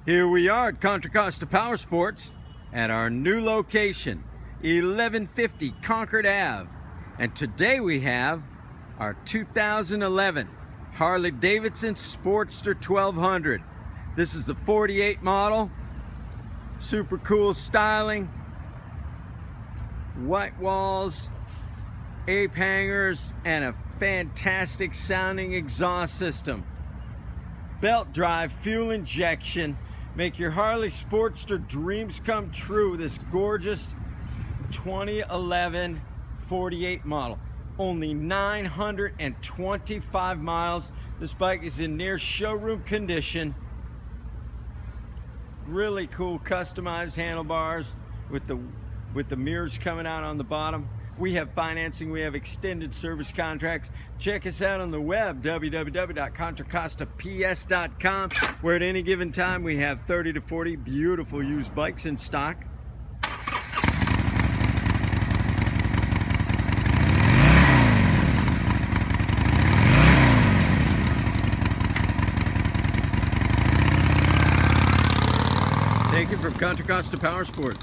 Here we are at Contra Costa Powersports at our new location, 1150 Concord Ave. And today we have our 2011 Harley Davidson Sportster 1200. This is the 48 model. Super cool styling. White walls, ape hangers, and a fantastic sounding exhaust system. Belt drive, fuel injection. Make your Harley Sportster dreams come true with this gorgeous 2011 48 model. Only 925 miles. This bike is in near showroom condition. Really cool customized handlebars with the mirrors coming out on the bottom. We have financing, we have extended service contracts. Check us out on the web, www.contracostaps.com, where at any given time we have 30 to 40 beautiful used bikes in stock. Take it from Contra Costa Powersports.